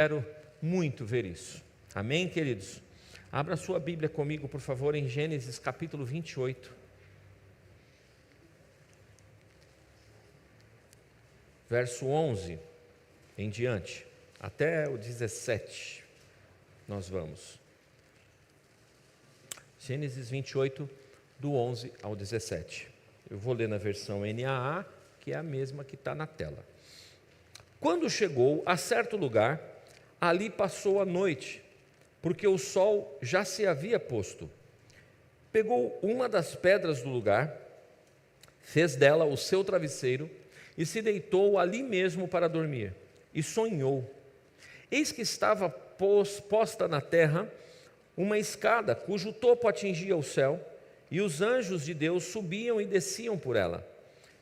Quero muito ver isso. Amém, queridos? Abra sua Bíblia comigo, por favor, em Gênesis capítulo 28. Verso 11 em diante, até o 17, nós vamos. Gênesis 28, do 11 ao 17. Eu vou ler na versão NAA, que é a mesma que está na tela. Quando chegou a certo lugar, ali passou a noite, porque o sol já se havia posto. Pegou uma das pedras do lugar, fez dela o seu travesseiro e se deitou ali mesmo para dormir. E sonhou. Eis que estava posta na terra uma escada cujo topo atingia o céu, e os anjos de Deus subiam e desciam por ela.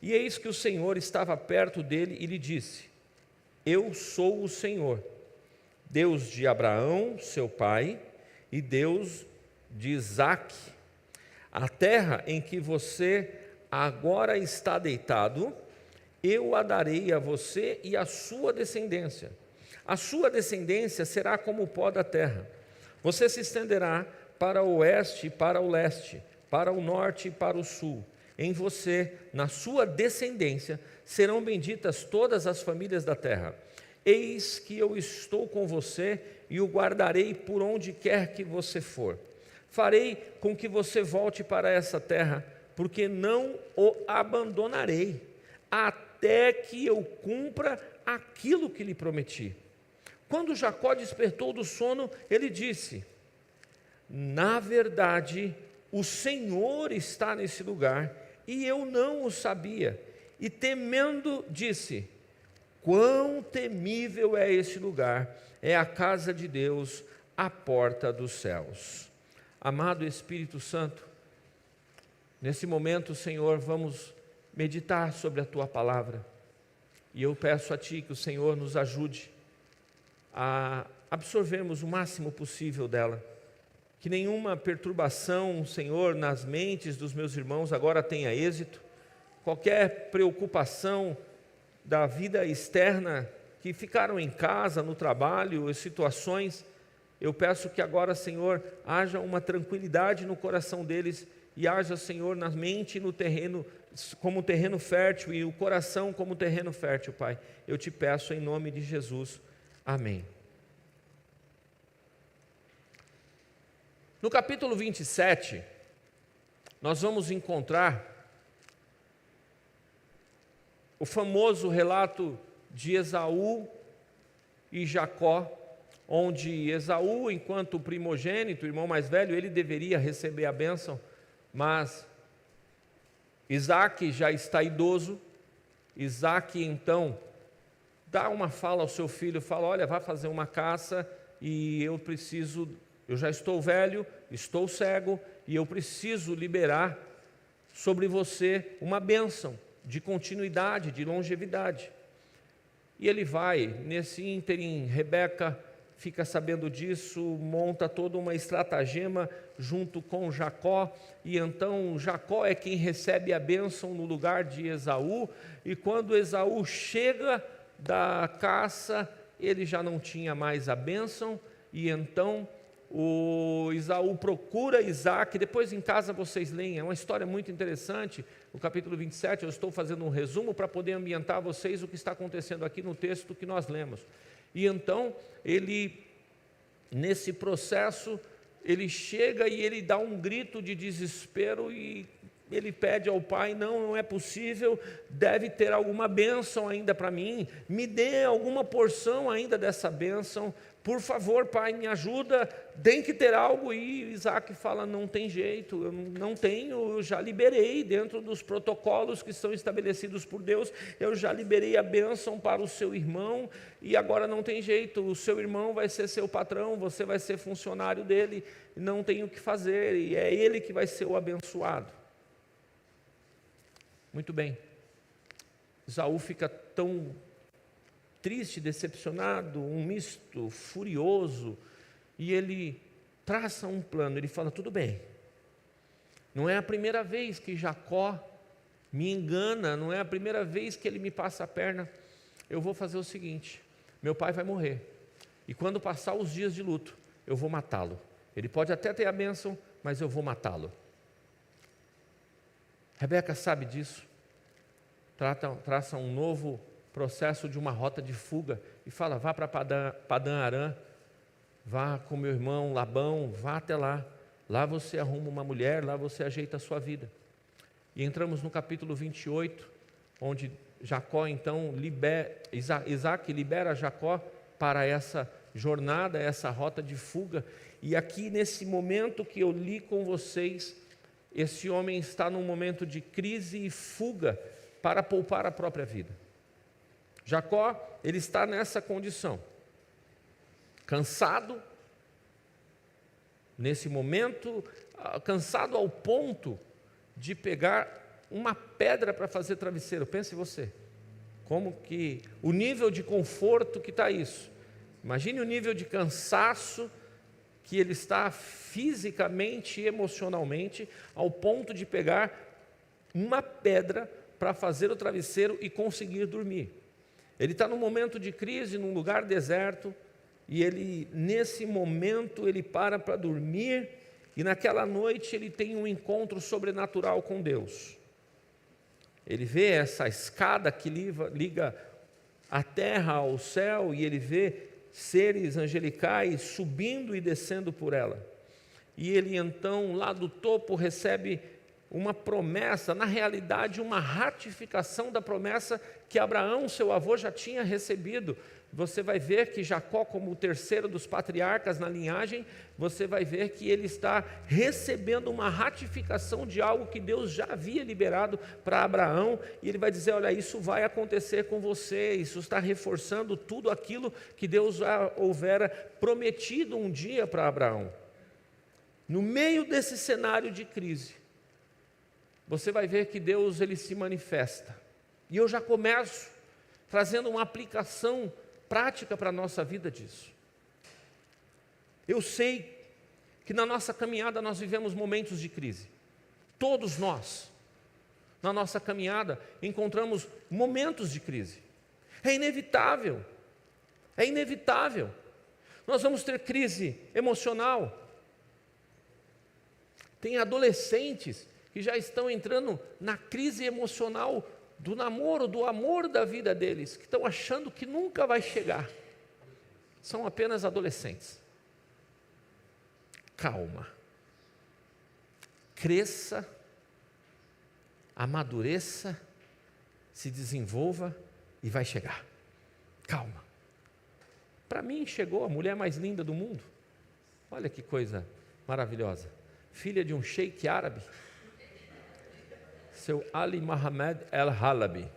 E eis que o Senhor estava perto dele e lhe disse: Eu sou o Senhor, Deus de Abraão, seu pai, e Deus de Isaque. A terra em que você agora está deitado, eu a darei a você e à sua descendência. A sua descendência será como o pó da terra. Você se estenderá para o oeste e para o leste, para o norte e para o sul. Em você, na sua descendência, serão benditas todas as famílias da terra. Eis que eu estou com você e o guardarei por onde quer que você for. Farei com que você volte para essa terra, porque não o abandonarei, até que eu cumpra aquilo que lhe prometi. Quando Jacó despertou do sono, ele disse: Na verdade, o Senhor está nesse lugar, e eu não o sabia. E temendo, disse: Quão temível é esse lugar! É a casa de Deus, a porta dos céus. Amado Espírito Santo, nesse momento, Senhor, vamos meditar sobre a Tua palavra. E eu peço a Ti que o Senhor nos ajude a absorvermos o máximo possível dela. Que nenhuma perturbação, Senhor, nas mentes dos meus irmãos agora tenha êxito. Qualquer preocupação da vida externa que ficaram em casa, no trabalho, situações, eu peço que agora, Senhor, haja uma tranquilidade no coração deles e haja, Senhor, na mente e no terreno, como terreno fértil, e o coração como terreno fértil, Pai. Eu te peço em nome de Jesus. Amém. No capítulo 27, nós vamos encontrar o famoso relato de Esaú e Jacó, onde Esaú, enquanto primogênito, o irmão mais velho, ele deveria receber a bênção, mas Isaque já está idoso. Isaque então dá uma fala ao seu filho, fala: olha, vá fazer uma caça e eu já estou velho, estou cego e eu preciso liberar sobre você uma bênção de continuidade, de longevidade. E ele vai, nesse ínterim, Rebeca fica sabendo disso, monta toda uma estratagema junto com Jacó, e então Jacó é quem recebe a bênção no lugar de Esaú, e quando Esaú chega da caça, ele já não tinha mais a bênção, e então o Esaú procura Isaque. Depois em casa vocês leem, é uma história muito interessante. No capítulo 27 eu estou fazendo um resumo para poder ambientar a vocês o que está acontecendo aqui no texto que nós lemos. E então ele, nesse processo, ele chega e ele dá um grito de desespero e ele pede ao pai: não é possível, deve ter alguma bênção ainda para mim, me dê alguma porção ainda dessa bênção, por favor, pai, me ajuda, tem que ter algo. E Isaque fala: não tem jeito, eu não tenho, eu já liberei dentro dos protocolos que são estabelecidos por Deus, eu já liberei a bênção para o seu irmão, e agora não tem jeito, o seu irmão vai ser seu patrão, você vai ser funcionário dele, não tem o que fazer, e é ele que vai ser o abençoado. Muito bem, Esaú fica tão triste, decepcionado, um misto, furioso, e ele traça um plano. Ele fala: tudo bem, não é a primeira vez que Jacó me engana, não é a primeira vez que ele me passa a perna. Eu vou fazer o seguinte: meu pai vai morrer, e quando passar os dias de luto, eu vou matá-lo. Ele pode até ter a bênção, mas eu vou matá-lo. Rebeca sabe disso, traça um novo processo de uma rota de fuga, e fala, vá para Padã Arã, vá com meu irmão Labão, vá até lá, lá você arruma uma mulher, lá você ajeita a sua vida. E entramos no capítulo 28, onde Jacó então Isaac libera Jacó para essa jornada, essa rota de fuga, e aqui nesse momento que eu li com vocês, esse homem está num momento de crise e fuga para poupar a própria vida. Jacó, ele está nessa condição, cansado, nesse momento, cansado ao ponto de pegar uma pedra para fazer travesseiro. Pense você, como que o nível de conforto que está isso. Imagine o nível de cansaço que ele está fisicamente e emocionalmente, ao ponto de pegar uma pedra para fazer o travesseiro e conseguir dormir. Ele está num momento de crise, num lugar deserto, e ele, nesse momento, ele para dormir, e naquela noite ele tem um encontro sobrenatural com Deus. Ele vê essa escada que liga a terra ao céu, e ele vê seres angelicais subindo e descendo por ela. E ele então, lá do topo, recebe uma promessa, na realidade uma ratificação da promessa que Abraão, seu avô, já tinha recebido. Você vai ver que Jacó, como o terceiro dos patriarcas na linhagem, você vai ver que ele está recebendo uma ratificação de algo que Deus já havia liberado para Abraão, e ele vai dizer, olha, isso vai acontecer com você, isso está reforçando tudo aquilo que Deus já houvera prometido um dia para Abraão. No meio desse cenário de crise, você vai ver que Deus, ele se manifesta, e eu já começo trazendo uma aplicação prática para a nossa vida disso. Eu sei que na nossa caminhada nós vivemos momentos de crise. Todos nós, na nossa caminhada, encontramos momentos de crise. É inevitável. É inevitável. Nós vamos ter crise emocional. Tem adolescentes que já estão entrando na crise emocional do namoro, do amor da vida deles, que estão achando que nunca vai chegar. São apenas adolescentes. Calma. Cresça, amadureça, se desenvolva e vai chegar. Calma. Para mim chegou a mulher mais linda do mundo. Olha que coisa maravilhosa. Filha de um sheik árabe, seu Ali Mohamed El Halabi.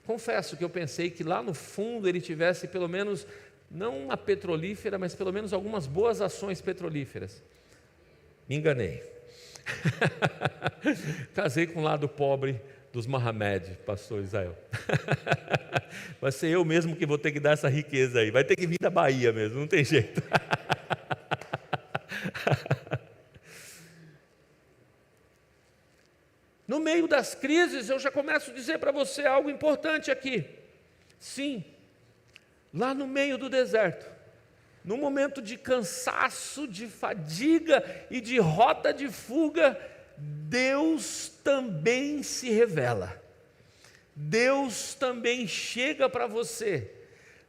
Confesso que eu pensei que lá no fundo ele tivesse pelo menos, não uma petrolífera, mas pelo menos algumas boas ações petrolíferas. Me enganei. Casei com o lado pobre dos Mohamed, pastor Israel. Vai ser eu mesmo que vou ter que dar essa riqueza aí. Vai ter que vir da Bahia mesmo, não tem jeito. No meio das crises, eu já começo a dizer para você algo importante aqui. Sim, lá no meio do deserto, no momento de cansaço, de fadiga e de rota de fuga, Deus também se revela. Deus também chega para você.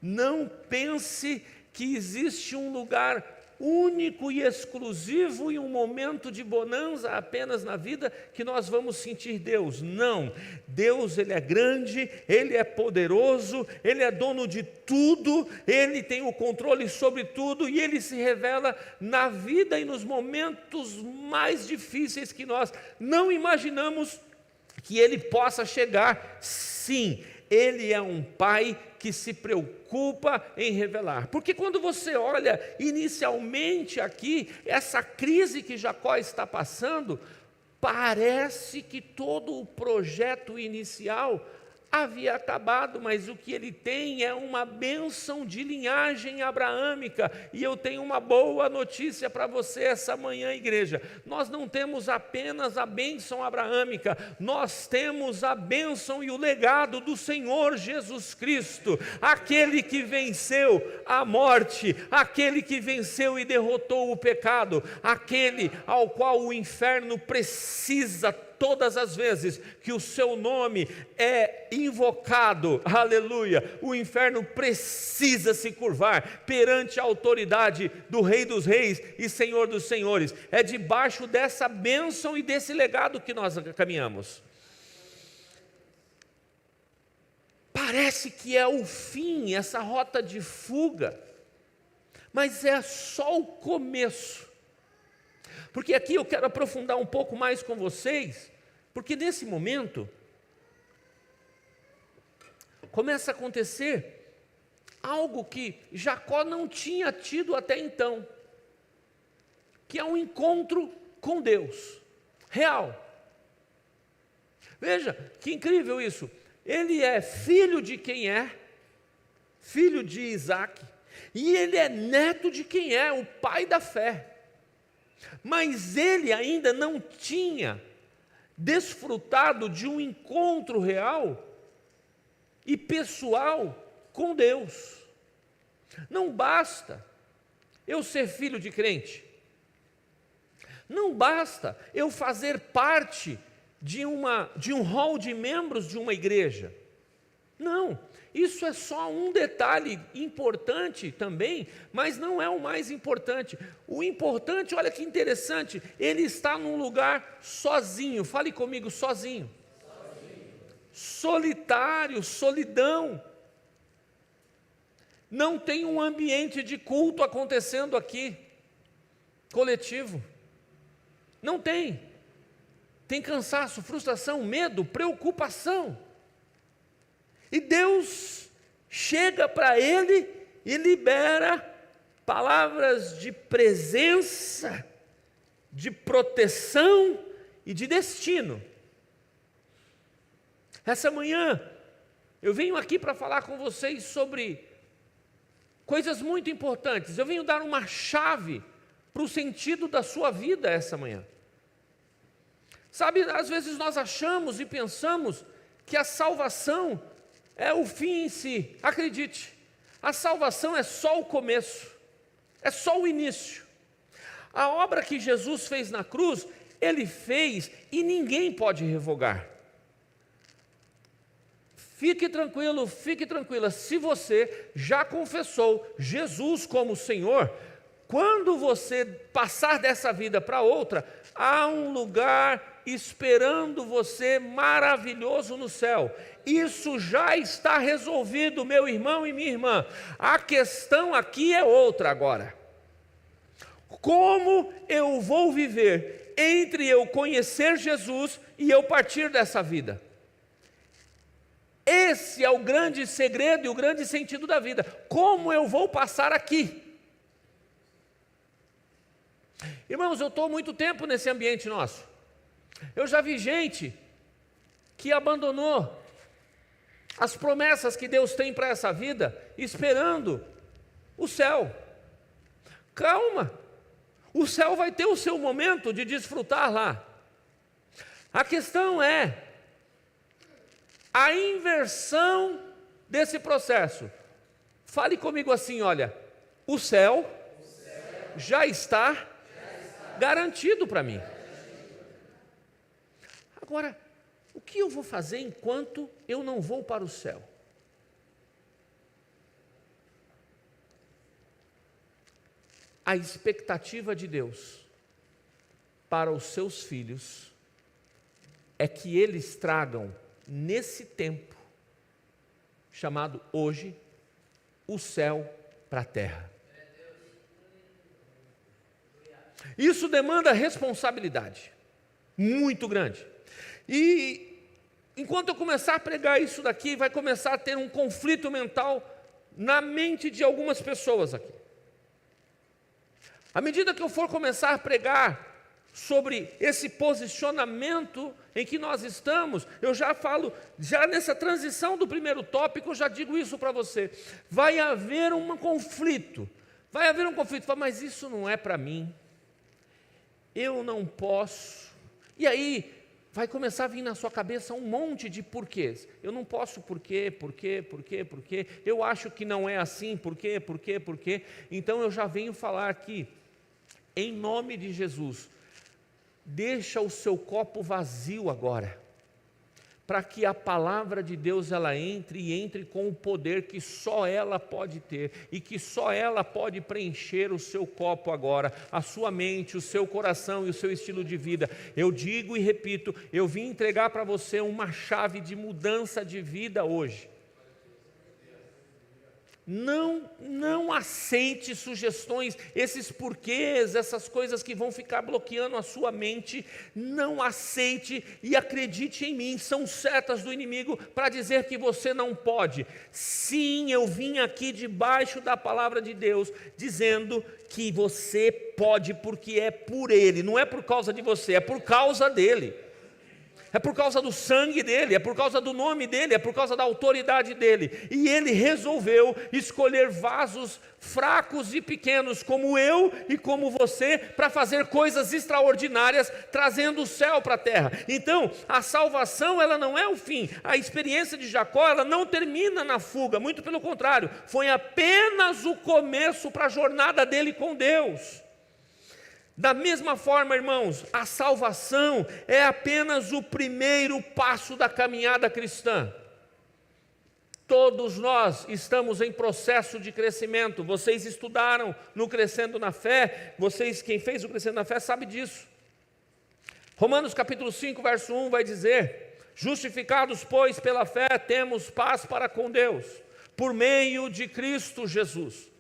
Não pense que existe um lugar único e exclusivo e um momento de bonança apenas na vida que nós vamos sentir Deus. Não, Deus, ele é grande, ele é poderoso, ele é dono de tudo, ele tem o controle sobre tudo, e ele se revela na vida e nos momentos mais difíceis que nós não imaginamos que ele possa chegar. Sim, ele é um pai que se preocupa em revelar. Porque quando você olha inicialmente aqui, essa crise que Jacó está passando, parece que todo o projeto inicial havia acabado, mas o que ele tem é uma bênção de linhagem abraâmica. E eu tenho uma boa notícia para você essa manhã, igreja. Nós não temos apenas a bênção abraâmica, nós temos a bênção e o legado do Senhor Jesus Cristo, aquele que venceu a morte, aquele que venceu e derrotou o pecado, aquele ao qual o inferno precisa todas as vezes que o seu nome é invocado, aleluia, o inferno precisa se curvar perante a autoridade do Rei dos Reis e Senhor dos Senhores. É debaixo dessa bênção e desse legado que nós caminhamos. Parece que é o fim, essa rota de fuga, mas é só o começo. Porque aqui eu quero aprofundar um pouco mais com vocês, porque nesse momento começa a acontecer algo que Jacó não tinha tido até então, que é um encontro com Deus, real. Veja, que incrível isso, ele é filho de quem é? Filho de Isaac, e ele é neto de quem é? O pai da fé. Mas ele ainda não tinha desfrutado de um encontro real e pessoal com Deus. Não basta eu ser filho de crente, não basta eu fazer parte de um hall de membros de uma igreja. Não, isso é só um detalhe importante também, mas não é o mais importante. O importante, olha que interessante, ele está num lugar sozinho. Fale comigo, sozinho. Solitário, solidão. Não tem um ambiente de culto acontecendo aqui, coletivo. Não tem. Tem cansaço, frustração, medo, preocupação. E Deus chega para ele e libera palavras de presença, de proteção e de destino. Essa manhã eu venho aqui para falar com vocês sobre coisas muito importantes. Eu venho dar uma chave para o sentido da sua vida essa manhã. Sabe, às vezes nós achamos e pensamos que a salvação é o fim em si. Acredite, a salvação é só o começo, é só o início. A obra que Jesus fez na cruz, Ele fez e ninguém pode revogar. Fique tranquilo, fique tranquila, se você já confessou Jesus como Senhor, quando você passar dessa vida para outra, há um lugar esperando você maravilhoso no céu. Isso já está resolvido, meu irmão e minha irmã. A questão aqui é outra agora. Como eu vou viver entre eu conhecer Jesus e eu partir dessa vida? Esse é o grande segredo e o grande sentido da vida. Como eu vou passar aqui? Irmãos, eu estou há muito tempo nesse ambiente nosso. Eu já vi gente que abandonou as promessas que Deus tem para essa vida, esperando o céu. Calma, o céu vai ter o seu momento de desfrutar lá. A questão é a inversão desse processo. Fale comigo assim, olha, o céu já está garantido para mim. Agora, o que eu vou fazer enquanto eu não vou para o céu? A expectativa de Deus para os seus filhos é que eles tragam nesse tempo, chamado hoje, o céu para a terra. Isso demanda responsabilidade muito grande. E enquanto eu começar a pregar isso daqui, vai começar a ter um conflito mental na mente de algumas pessoas aqui. À medida que eu for começar a pregar sobre esse posicionamento em que nós estamos. Eu já falo, já nessa transição do primeiro tópico, eu já digo isso para você. Vai haver um conflito. Vai haver um conflito. Fala, mas isso não é para mim. Eu não posso. E aí vai começar a vir na sua cabeça um monte de porquês. Eu não posso por quê. Eu acho que não é assim, por quê. Então eu já venho falar aqui, em nome de Jesus, deixa o seu copo vazio agora, para que a palavra de Deus ela entre com o poder que só ela pode ter, e que só ela pode preencher o seu copo agora, a sua mente, o seu coração e o seu estilo de vida. Eu digo e repito, eu vim entregar para você uma chave de mudança de vida hoje. Não aceite sugestões, esses porquês, essas coisas que vão ficar bloqueando a sua mente. Não aceite e acredite em mim, são setas do inimigo para dizer que você não pode. Sim, eu vim aqui debaixo da palavra de Deus, dizendo que você pode, porque é por Ele, não é por causa de você, é por causa dEle. É por causa do sangue dele, é por causa do nome dele, é por causa da autoridade dele. E ele resolveu escolher vasos fracos e pequenos, como eu e como você, para fazer coisas extraordinárias, trazendo o céu para a terra. Então, a salvação, ela não é o fim. A experiência de Jacó, ela não termina na fuga, muito pelo contrário, foi apenas o começo para a jornada dele com Deus. Da mesma forma, irmãos, a salvação é apenas o primeiro passo da caminhada cristã. Todos nós estamos em processo de crescimento. Vocês estudaram no Crescendo na Fé, quem fez o Crescendo na Fé sabe disso. Romanos capítulo 5, verso 1 vai dizer: justificados, pois, pela fé, temos paz para com Deus, por meio de Cristo Jesus.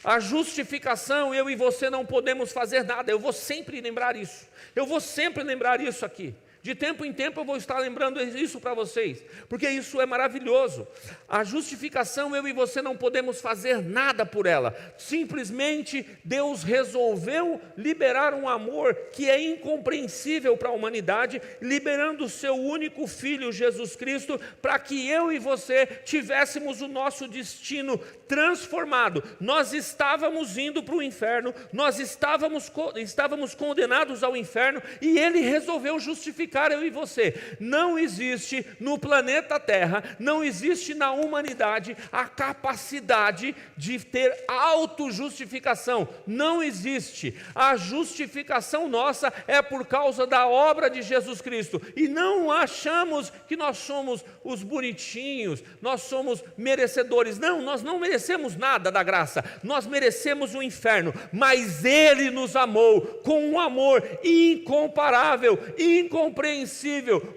A justificação, eu e você não podemos fazer nada. Eu vou sempre lembrar isso. Eu vou sempre lembrar isso aqui. De tempo em tempo eu vou estar lembrando isso para vocês, porque isso é maravilhoso. A justificação, eu e você não podemos fazer nada por ela. Simplesmente Deus resolveu liberar um amor que é incompreensível para a humanidade, liberando o seu único Filho, Jesus Cristo, para que eu e você tivéssemos o nosso destino transformado. Nós estávamos indo para o inferno, nós estávamos condenados ao inferno, e Ele resolveu justificar eu e você. Não existe no planeta Terra, não existe na humanidade a capacidade de ter autojustificação. Não existe. A justificação nossa é por causa da obra de Jesus Cristo. E não achamos que nós somos os bonitinhos, nós somos merecedores. Não, nós não merecemos nada da graça. Nós merecemos o inferno, mas Ele nos amou com um amor incomparável, incompreensível.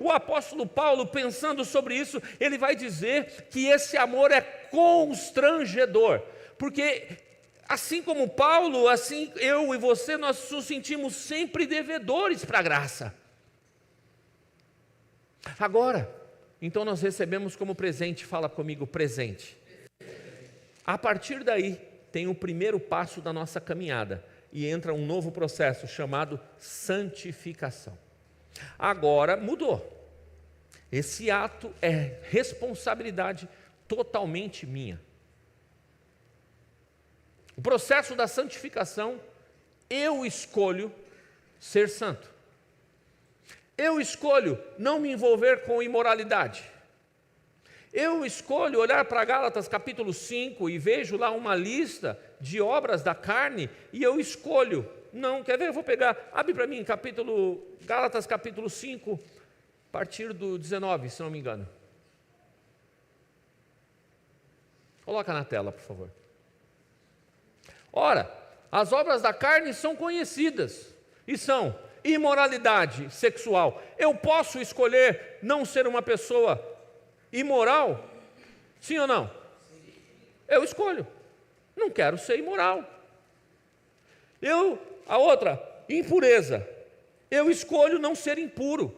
O apóstolo Paulo, pensando sobre isso, ele vai dizer que esse amor é constrangedor, porque assim como Paulo, assim eu e você, nós nos sentimos sempre devedores para a graça. Agora, então nós recebemos como presente, fala comigo, presente. A partir daí, tem o primeiro passo da nossa caminhada, e entra um novo processo chamado santificação. Agora mudou. Esse ato é responsabilidade totalmente minha. O processo da santificação, eu escolho ser santo. Eu escolho não me envolver com imoralidade. Eu escolho olhar para Gálatas capítulo 5 e vejo lá uma lista de obras da carne, e eu escolho, não, quer ver? Eu vou pegar, abre para mim, Gálatas capítulo 5, a partir do 19, se não me engano. Coloca na tela, por favor. Ora, as obras da carne são conhecidas, e são imoralidade sexual. Eu posso escolher não ser uma pessoa imoral? Sim ou não? Eu escolho. Não quero ser imoral. A outra, impureza. Eu escolho não ser impuro.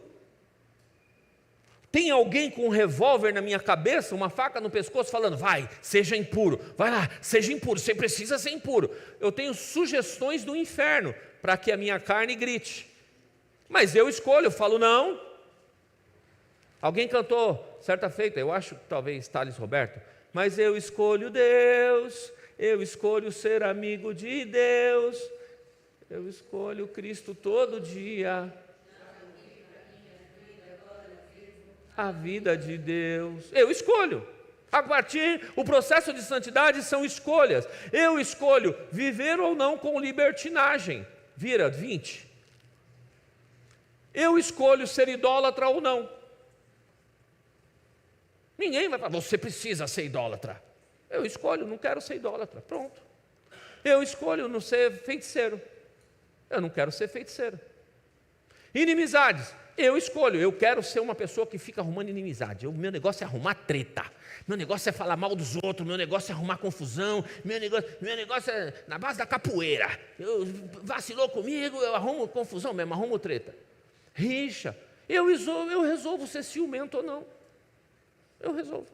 Tem alguém com um revólver na minha cabeça, uma faca no pescoço, falando, vai, seja impuro, vai lá, seja impuro, você precisa ser impuro. Eu tenho sugestões do inferno, para que a minha carne grite. Mas eu escolho, eu falo não. Alguém cantou, certa feita, eu acho que talvez Thales Roberto, mas eu escolho Deus, eu escolho ser amigo de Deus, eu escolho Cristo todo dia. A vida de Deus, eu escolho. A partir, o processo de santidade são escolhas. Eu escolho viver ou não com libertinagem. Vira 20. Eu escolho ser idólatra ou não. Ninguém vai falar, você precisa ser idólatra. Eu escolho, não quero ser idólatra. Pronto. Eu escolho não ser feiticeiro. Eu não quero ser feiticeiro. Inimizades. Eu escolho, eu quero ser uma pessoa que fica arrumando inimizade. O meu negócio é arrumar treta. Meu negócio é falar mal dos outros. Meu negócio é arrumar confusão. Meu negócio é na base da capoeira. Eu vacilou comigo, eu arrumo confusão mesmo, arrumo treta. Rixa. Eu resolvo ser ciumento ou não. Eu resolvo.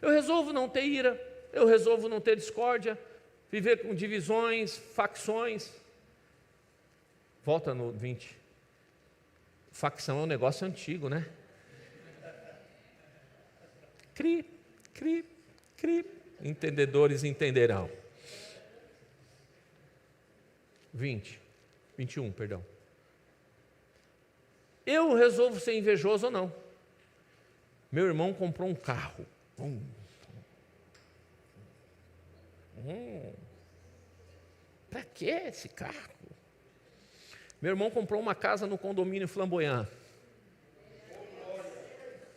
Eu resolvo não ter ira. Eu resolvo não ter discórdia. Viver com divisões, facções. Volta no 20. Facção é um negócio antigo, né? Cri. Entendedores entenderão. 21, perdão. Eu resolvo ser invejoso ou não. Meu irmão comprou um carro. Para que esse carro? Meu irmão comprou uma casa no condomínio Flamboyant.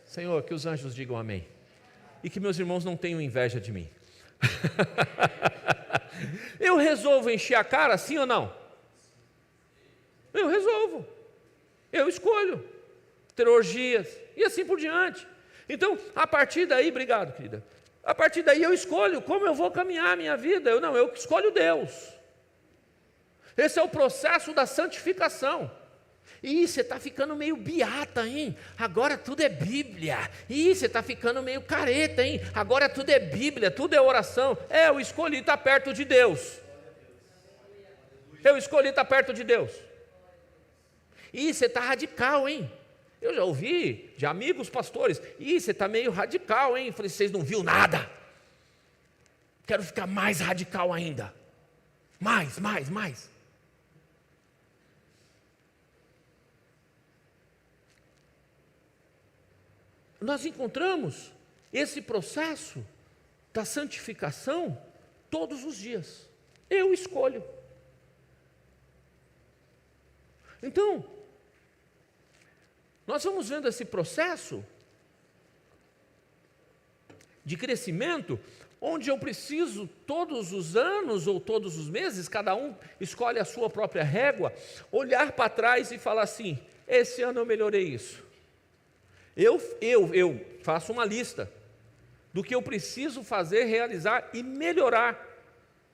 Senhor, que os anjos digam amém. E que meus irmãos não tenham inveja de mim. Eu resolvo encher a cara, sim ou não? Eu resolvo. Eu escolho. Ter orgias. E assim por diante. Então, a partir daí, obrigado, querida. A partir daí eu escolho como eu vou caminhar a minha vida. Eu escolho Deus. Esse é o processo da santificação. Ih, você está ficando meio beata, hein? Agora tudo é Bíblia. Ih, você está ficando meio careta, hein? Agora tudo é Bíblia, tudo é oração. Eu escolhi estar perto de Deus. Eu escolhi estar perto de Deus. Ih, você está radical, hein? Eu já ouvi de amigos pastores. Ih, você está meio radical, hein? Eu falei, vocês não viram nada. Quero ficar mais radical ainda. Mais. Nós encontramos esse processo da santificação todos os dias. Eu escolho. Então, nós vamos vendo esse processo de crescimento, onde eu preciso todos os anos ou todos os meses, cada um escolhe a sua própria régua, olhar para trás e falar assim, esse ano eu melhorei isso. Eu faço uma lista do que eu preciso fazer, realizar e melhorar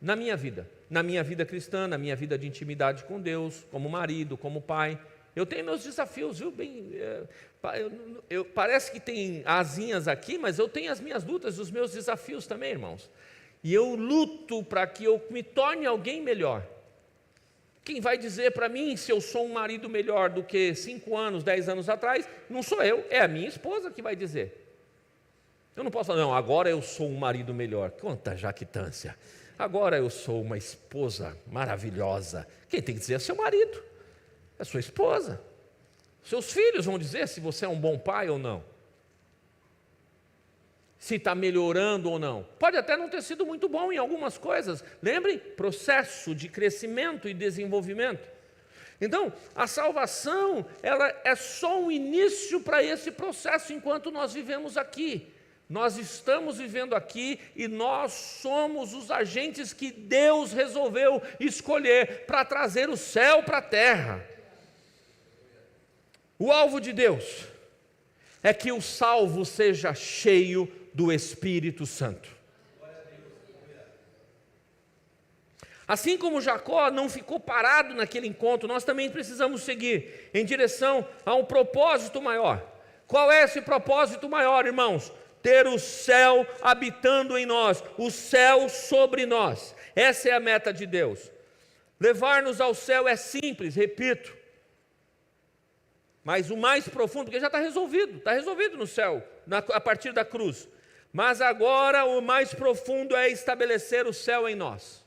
na minha vida cristã, na minha vida de intimidade com Deus, como marido, como pai. Eu tenho meus desafios, viu? Parece que tem asinhas aqui, mas eu tenho as minhas lutas, os meus desafios também, irmãos. E eu luto para que eu me torne alguém melhor. Quem vai dizer para mim se eu sou um marido melhor do que 5 anos, 10 anos atrás, não sou eu, é a minha esposa que vai dizer. Eu não posso falar, não, agora eu sou um marido melhor. Quanta jactância. Agora eu sou uma esposa maravilhosa. Quem tem que dizer é seu marido, é sua esposa. Seus filhos vão dizer se você é um bom pai ou não. Se está melhorando ou não. Pode até não ter sido muito bom em algumas coisas. Lembrem, processo de crescimento e desenvolvimento. Então, a salvação, ela é só um início para esse processo enquanto nós vivemos aqui. Nós estamos vivendo aqui e nós somos os agentes que Deus resolveu escolher para trazer o céu para a terra. O alvo de Deus é que o salvo seja cheio do Espírito Santo. Assim como Jacó não ficou parado naquele encontro, nós também precisamos seguir em direção a um propósito maior. Qual é esse propósito maior, irmãos? Ter o céu habitando em nós, o céu sobre nós. Essa é a meta de Deus. Levar-nos ao céu é simples, repito. Mas o mais profundo, porque já está resolvido no céu, a partir da cruz. Mas agora o mais profundo é estabelecer o céu em nós.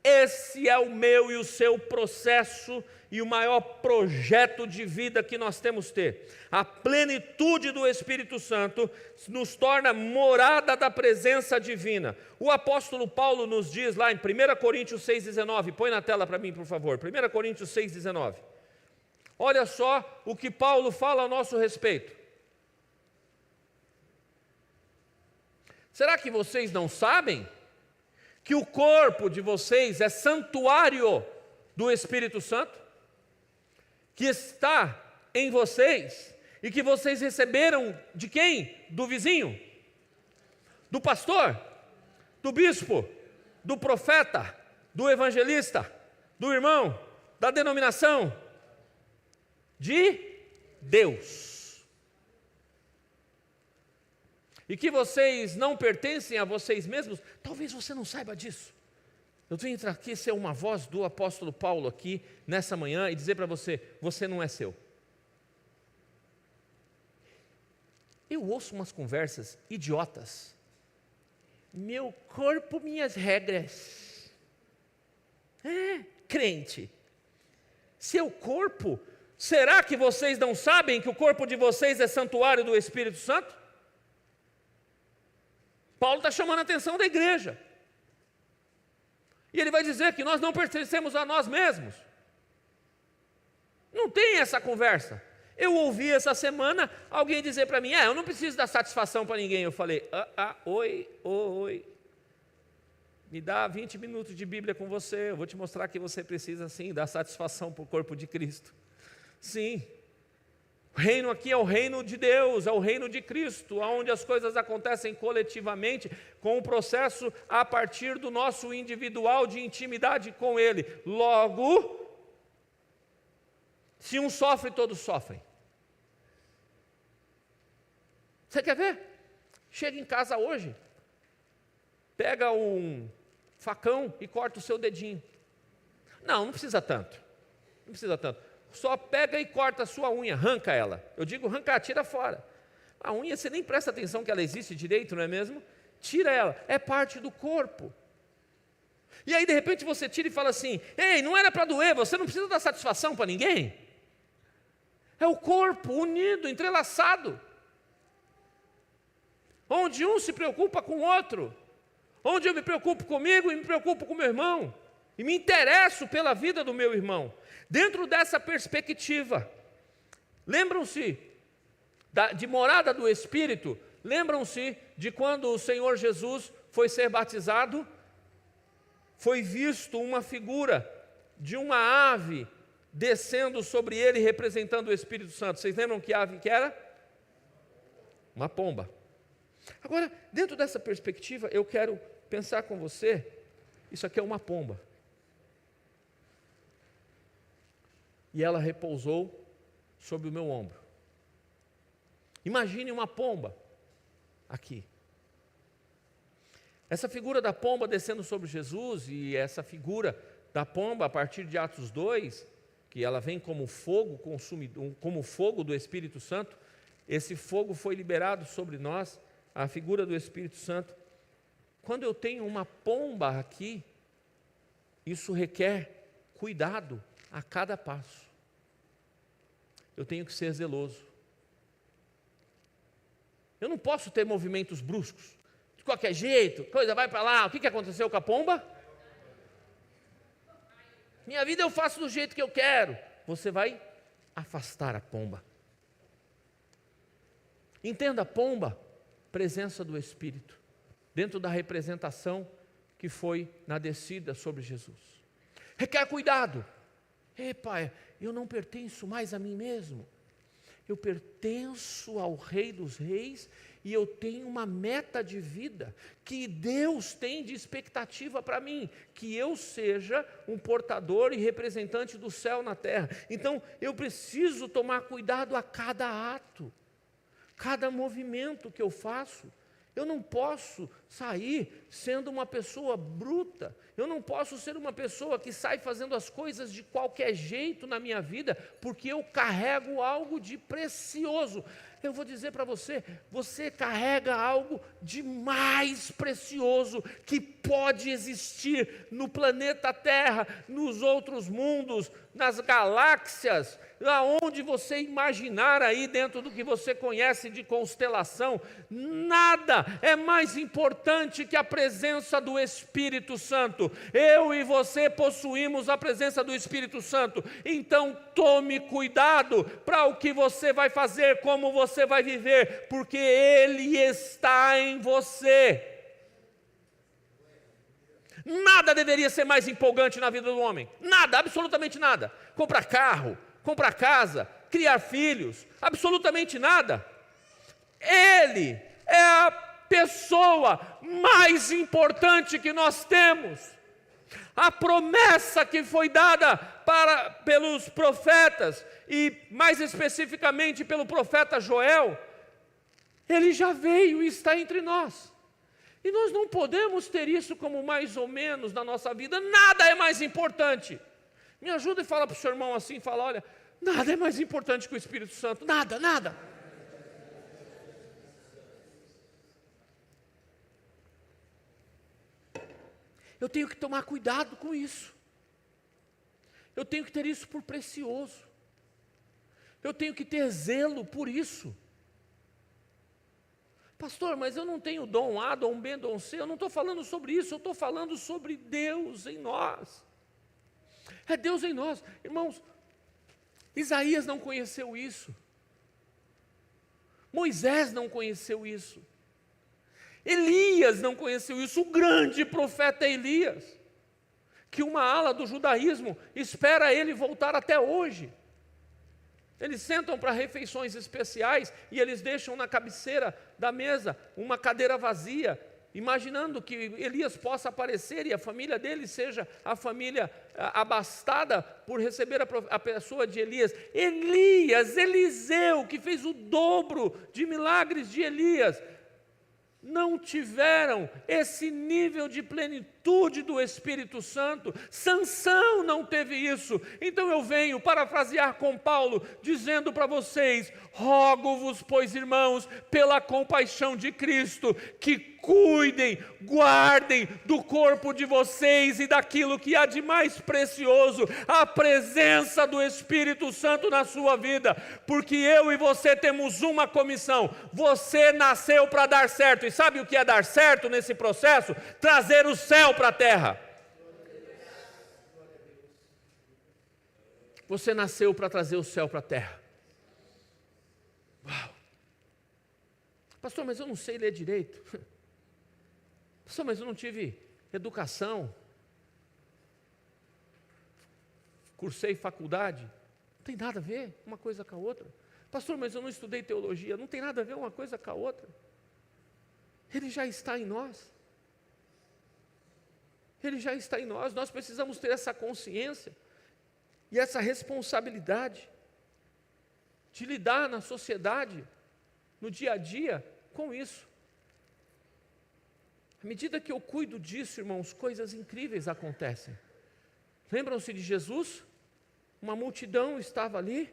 Esse é o meu e o seu processo e o maior projeto de vida que nós temos que ter. A plenitude do Espírito Santo nos torna morada da presença divina. O apóstolo Paulo nos diz lá em 1 Coríntios 6,19, põe na tela para mim, por favor, 1 Coríntios 6,19. Olha só o que Paulo fala a nosso respeito. Será que vocês não sabem que o corpo de vocês é santuário do Espírito Santo, que está em vocês e que vocês receberam de quem? Do vizinho? Do pastor? Do bispo? Do profeta? Do evangelista? Do irmão? Da denominação? De Deus. E que vocês não pertencem a vocês mesmos, talvez você não saiba disso. Eu vim aqui ser uma voz do apóstolo Paulo aqui, nessa manhã, e dizer para você, você não é seu. Eu ouço umas conversas idiotas. Meu corpo, minhas regras. Crente. Seu corpo, será que vocês não sabem que o corpo de vocês é santuário do Espírito Santo? Paulo está chamando a atenção da igreja. E ele vai dizer que nós não pertencemos a nós mesmos. Não tem essa conversa. Eu ouvi essa semana alguém dizer para mim, eu não preciso dar satisfação para ninguém. Eu falei, oi. Me dá 20 minutos de Bíblia com você, eu vou te mostrar que você precisa sim dar satisfação para o corpo de Cristo. Sim. O reino aqui é o reino de Deus, é o reino de Cristo, onde as coisas acontecem coletivamente, com o processo a partir do nosso individual de intimidade com Ele. Logo, se um sofre, todos sofrem. Você quer ver? Chega em casa hoje, pega um facão e corta o seu dedinho. Não precisa tanto. Não precisa tanto. Só pega e corta a sua unha, arranca ela. Eu digo arrancar, tira fora. A unha, você nem presta atenção que ela existe direito, não é mesmo? Tira ela, é parte do corpo. E aí, de repente, você tira e fala assim, ei, não era para doer, você não precisa dar satisfação para ninguém. É o corpo unido, entrelaçado. Onde um se preocupa com o outro. Onde eu me preocupo comigo e me preocupo com o meu irmão. E me interesso pela vida do meu irmão. Dentro dessa perspectiva, lembram-se de morada do Espírito? Lembram-se de quando o Senhor Jesus foi ser batizado? Foi visto uma figura de uma ave descendo sobre ele, representando o Espírito Santo. Vocês lembram que ave que era? Uma pomba. Agora, dentro dessa perspectiva, eu quero pensar com você, isso aqui é uma pomba. E ela repousou sobre o meu ombro. Imagine uma pomba aqui. Essa figura da pomba descendo sobre Jesus e essa figura da pomba a partir de Atos 2, que ela vem como fogo consumidor, como fogo do Espírito Santo, esse fogo foi liberado sobre nós, a figura do Espírito Santo. Quando eu tenho uma pomba aqui, isso requer cuidado a cada passo. Eu tenho que ser zeloso. Eu não posso ter movimentos bruscos. De qualquer jeito, coisa vai para lá. O que aconteceu com a pomba? Minha vida eu faço do jeito que eu quero. Você vai afastar a pomba. Entenda a pomba, presença do Espírito, dentro da representação que foi na descida sobre Jesus. Requer cuidado. Ei, Pai, eu não pertenço mais a mim mesmo. Eu pertenço ao Rei dos Reis e eu tenho uma meta de vida que Deus tem de expectativa para mim, que eu seja um portador e representante do céu na terra. Então eu preciso tomar cuidado a cada ato, cada movimento que eu faço. Eu não posso sair sendo uma pessoa bruta, eu não posso ser uma pessoa que sai fazendo as coisas de qualquer jeito na minha vida, porque eu carrego algo de precioso. Eu vou dizer para você, você carrega algo de mais precioso que pode existir no planeta Terra, nos outros mundos, nas galáxias, aonde você imaginar aí dentro do que você conhece de constelação. Nada é mais importante que a presença do Espírito Santo. Eu e você possuímos a presença do Espírito Santo. Então tome cuidado para o que você vai fazer, como você vai viver, porque Ele está em você. Nada deveria ser mais empolgante na vida do homem. Nada, absolutamente nada. Comprar carro, comprar casa, criar filhos, absolutamente nada. Ele é a pessoa mais importante que nós temos. A promessa que foi dada pelos profetas, e mais especificamente pelo profeta Joel, ele já veio e está entre nós. E nós não podemos ter isso como mais ou menos na nossa vida. Nada é mais importante. Me ajuda e fala para o seu irmão assim, fala, olha, nada é mais importante que o Espírito Santo. Nada, nada. Eu tenho que tomar cuidado com isso. Eu tenho que ter isso por precioso. Eu tenho que ter zelo por isso. Pastor, mas eu não tenho dom A, dom B, dom C. Eu não estou falando sobre isso, eu estou falando sobre Deus em nós. É Deus em nós. Irmãos, Isaías não conheceu isso. Moisés não conheceu isso. Elias não conheceu isso. O grande profeta Elias, que uma ala do judaísmo espera ele voltar até hoje. Eles sentam para refeições especiais e eles deixam na cabeceira da mesa uma cadeira vazia, imaginando que Elias possa aparecer e a família dele seja a família abastada por receber a pessoa de Elias. Eliseu, que fez o dobro de milagres de Elias, não tiveram esse nível de plenitude do Espírito Santo. Sansão não teve isso. Então eu venho parafrasear com Paulo, dizendo para vocês: rogo-vos, pois irmãos, pela compaixão de Cristo, que cuidem, guardem do corpo de vocês e daquilo que há de mais precioso, a presença do Espírito Santo na sua vida, porque eu e você temos uma comissão. Você nasceu para dar certo, e sabe o que é dar certo nesse processo? Trazer o céu para a terra. Você nasceu para trazer o céu para a terra. Uau! Pastor, mas eu não sei ler direito. Pastor, mas eu não tive educação. Cursei faculdade. Não tem nada a ver uma coisa com a outra. Pastor, mas eu não estudei teologia. Não tem nada a ver uma coisa com a outra. Ele já está em nós. Ele já está em nós. Nós precisamos ter essa consciência e essa responsabilidade de lidar na sociedade, no dia a dia, com isso. À medida que eu cuido disso, irmãos, coisas incríveis acontecem. Lembram-se de Jesus? Uma multidão estava ali,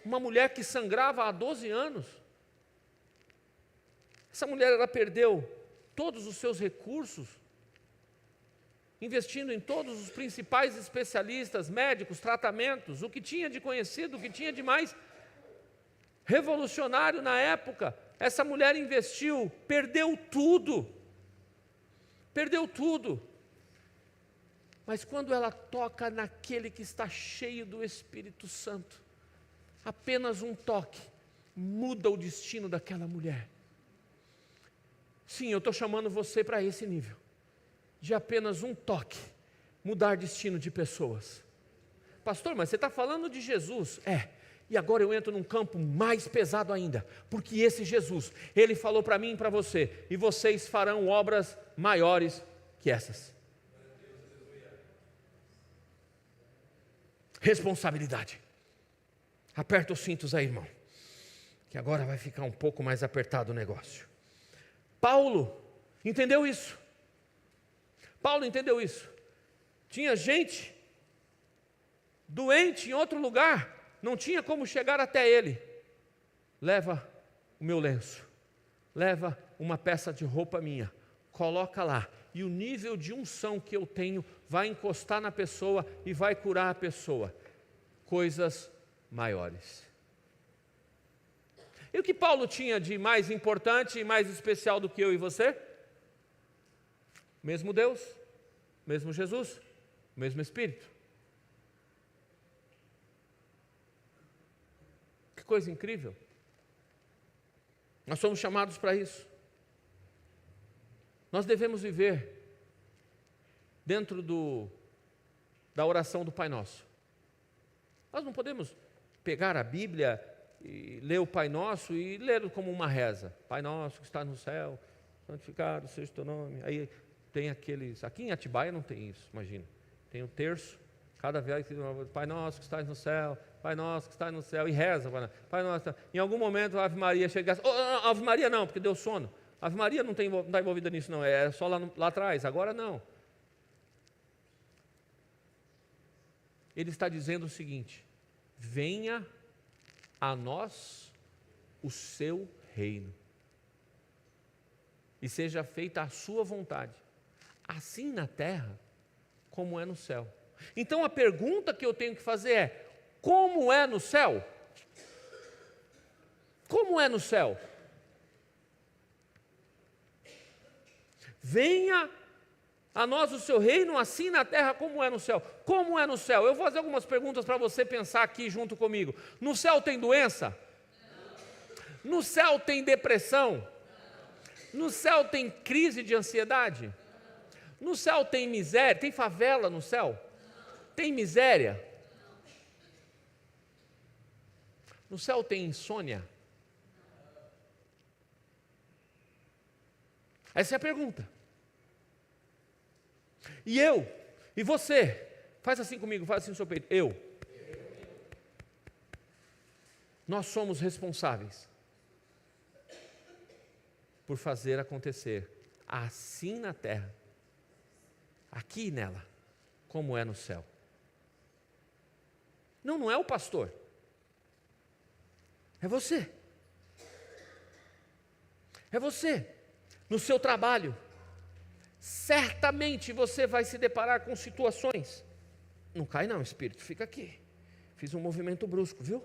uma mulher que sangrava há 12 anos. Essa mulher, ela perdeu todos os seus recursos, investindo em todos os principais especialistas, médicos, tratamentos, o que tinha de conhecido, o que tinha de mais revolucionário na época. Essa mulher investiu, perdeu tudo. Perdeu tudo. Mas quando ela toca naquele que está cheio do Espírito Santo, apenas um toque muda o destino daquela mulher. Sim, eu estou chamando você para esse nível, de apenas um toque mudar destino de pessoas. Pastor, mas você está falando de Jesus? E agora eu entro num campo mais pesado ainda, porque esse Jesus, Ele falou para mim e para você, e vocês farão obras maiores que essas. Responsabilidade. Aperta os cintos aí, irmão, que agora vai ficar um pouco mais apertado o negócio. Paulo entendeu isso. Paulo entendeu isso. Tinha gente doente em outro lugar, não tinha como chegar até ele. Leva o meu lenço, leva uma peça de roupa minha, coloca lá, e o nível de unção que eu tenho vai encostar na pessoa e vai curar a pessoa. Coisas maiores. E o que Paulo tinha de mais importante e mais especial do que eu e você? Mesmo Deus, mesmo Jesus, mesmo Espírito. Que coisa incrível. Nós somos chamados para isso. Nós devemos viver dentro da oração do Pai Nosso. Nós não podemos pegar a Bíblia e ler o Pai Nosso e ler como uma reza. Pai Nosso que está no céu, santificado seja o teu nome. Aí tem aqueles, aqui em Atibaia não tem isso, imagina. Tem um terço, cada vez que Pai Nosso que está no céu, Pai Nosso que está no céu, e reza, Pai Nosso. Em algum momento a Ave Maria chega, Ave Maria não, porque deu sono. A Ave Maria não está envolvida nisso não, é só lá atrás, agora não. Ele está dizendo o seguinte: venha a nós o seu reino, e seja feita a sua vontade, assim na terra como é no céu. Então a pergunta que eu tenho que fazer é: como é no céu? Como é no céu? Venha a nós o seu reino, assim na terra como é no céu. Como é no céu? Eu vou fazer algumas perguntas para você pensar aqui junto comigo. No céu tem doença? Não. No céu tem depressão? Não. No céu tem crise de ansiedade? Não. No céu tem miséria? Tem favela no céu? Não. Tem miséria? Não. No céu tem insônia? Não. Essa é a pergunta. E eu, e você, faz assim comigo, faz assim no seu peito, nós somos responsáveis por fazer acontecer assim na terra, aqui nela, como é no céu. Não é o pastor, é você. É você, no seu trabalho. Certamente você vai se deparar com situações. Não cai não, Espírito, fica aqui. Fiz um movimento brusco, viu?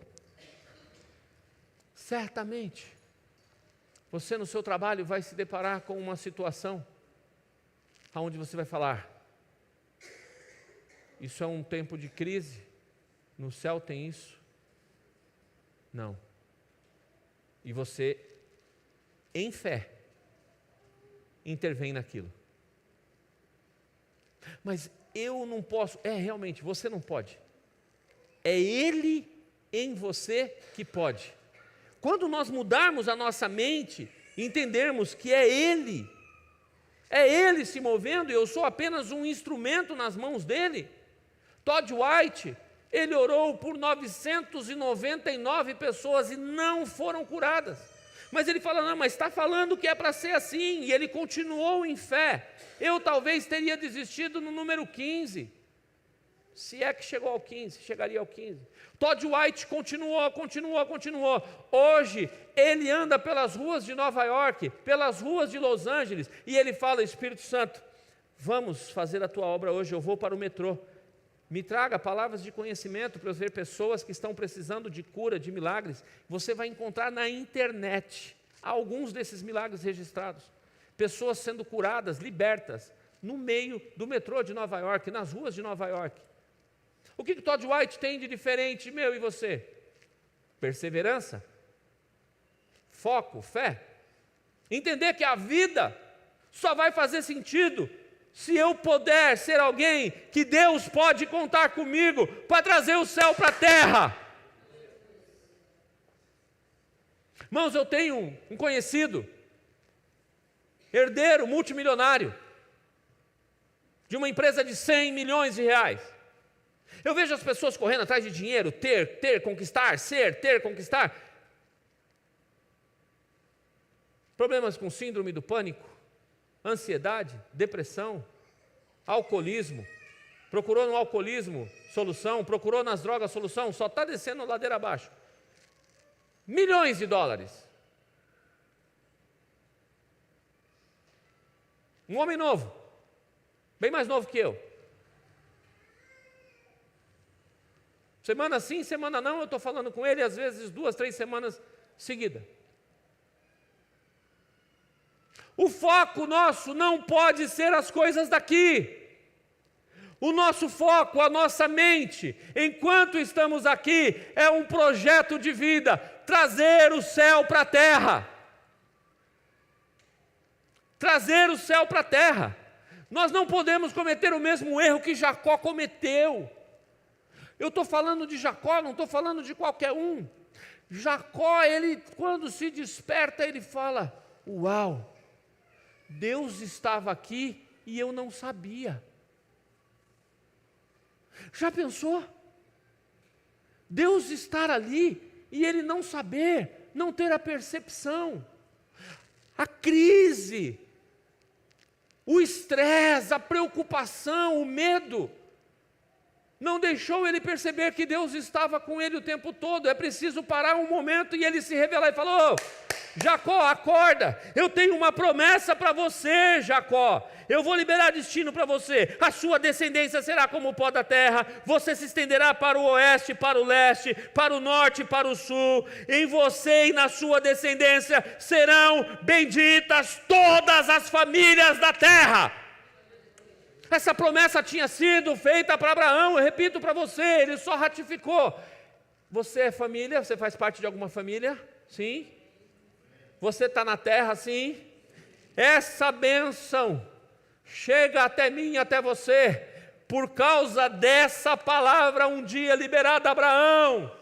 Certamente você no seu trabalho vai se deparar com uma situação onde você vai falar: isso é um tempo de crise, no céu tem isso? Não. E você, em fé, intervém naquilo. Mas eu não posso. Realmente, você não pode. É Ele em você que pode. Quando nós mudarmos a nossa mente, entendermos que é Ele se movendo e eu sou apenas um instrumento nas mãos dEle. Todd White, ele orou por 999 pessoas e não foram curadas. Mas ele fala: não, mas está falando que é para ser assim, e ele continuou em fé. Eu talvez teria desistido no número 15, se é que chegou ao 15, chegaria ao 15. Todd White continuou. Hoje, ele anda pelas ruas de Nova York, pelas ruas de Los Angeles, e ele fala: Espírito Santo, vamos fazer a tua obra hoje, eu vou para o metrô. Me traga palavras de conhecimento para eu ver pessoas que estão precisando de cura, de milagres. Você vai encontrar na internet alguns desses milagres registrados. Pessoas sendo curadas, libertas, no meio do metrô de Nova York, nas ruas de Nova York. O que Todd White tem de diferente, meu e você? Perseverança, foco, fé. Entender que a vida só vai fazer sentido se eu puder ser alguém que Deus pode contar comigo para trazer o céu para a terra. Irmãos, eu tenho um conhecido, herdeiro, multimilionário, de uma empresa de 100 milhões de reais. Eu vejo as pessoas correndo atrás de dinheiro, ter, conquistar, ter, conquistar. Problemas com síndrome do pânico, ansiedade, depressão, alcoolismo. Procurou no alcoolismo solução, procurou nas drogas solução, só está descendo ladeira abaixo. Milhões de dólares. Um homem novo, bem mais novo que eu. Semana sim, semana não, eu estou falando com ele, às vezes 2, 3 semanas seguidas. O foco nosso não pode ser as coisas daqui. O nosso foco, a nossa mente, enquanto estamos aqui, é um projeto de vida, trazer o céu para a terra. Trazer o céu para a terra. Nós não podemos cometer o mesmo erro que Jacó cometeu. Eu estou falando de Jacó, não estou falando de qualquer um. Jacó, ele, quando se desperta, ele fala: uau, Deus estava aqui e eu não sabia. Já pensou? Deus estar ali e ele não saber, não ter a percepção. A crise, o estresse, a preocupação, o medo, não deixou ele perceber que Deus estava com ele o tempo todo. É preciso parar um momento e ele se revelar e falar: Jacó, acorda, eu tenho uma promessa para você, Jacó. Eu vou liberar destino para você. A sua descendência será como o pó da terra. Você se estenderá para o oeste, para o leste, para o norte e para o sul. Em você e na sua descendência serão benditas todas as famílias da terra. Essa promessa tinha sido feita para Abraão, eu repito para você, ele só ratificou. Você é família? Você faz parte de alguma família? Sim. Você está na terra? Sim. Essa bênção chega até mim e até você, por causa dessa palavra um dia liberada a Abraão.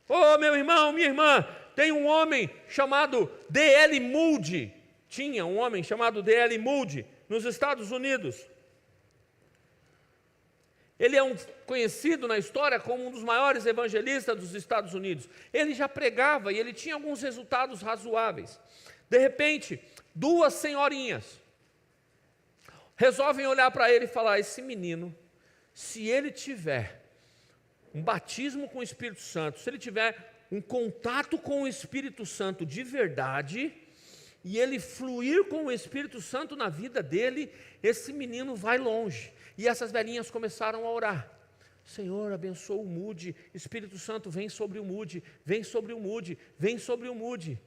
Oh, meu irmão, minha irmã, tem um homem chamado D.L. Moody. Tinha um homem chamado D.L. Moody, nos Estados Unidos. Ele é conhecido na história como um dos maiores evangelistas dos Estados Unidos. Ele já pregava e ele tinha alguns resultados razoáveis. De repente, 2 senhorinhas resolvem olhar para ele e falar: esse menino, se ele tiver um batismo com o Espírito Santo, se ele tiver um contato com o Espírito Santo de verdade, e ele fluir com o Espírito Santo na vida dele, esse menino vai longe. E essas velhinhas começaram a orar: Senhor, abençoa o Moody, Espírito Santo vem sobre o Moody, vem sobre o Moody, vem sobre o Moody.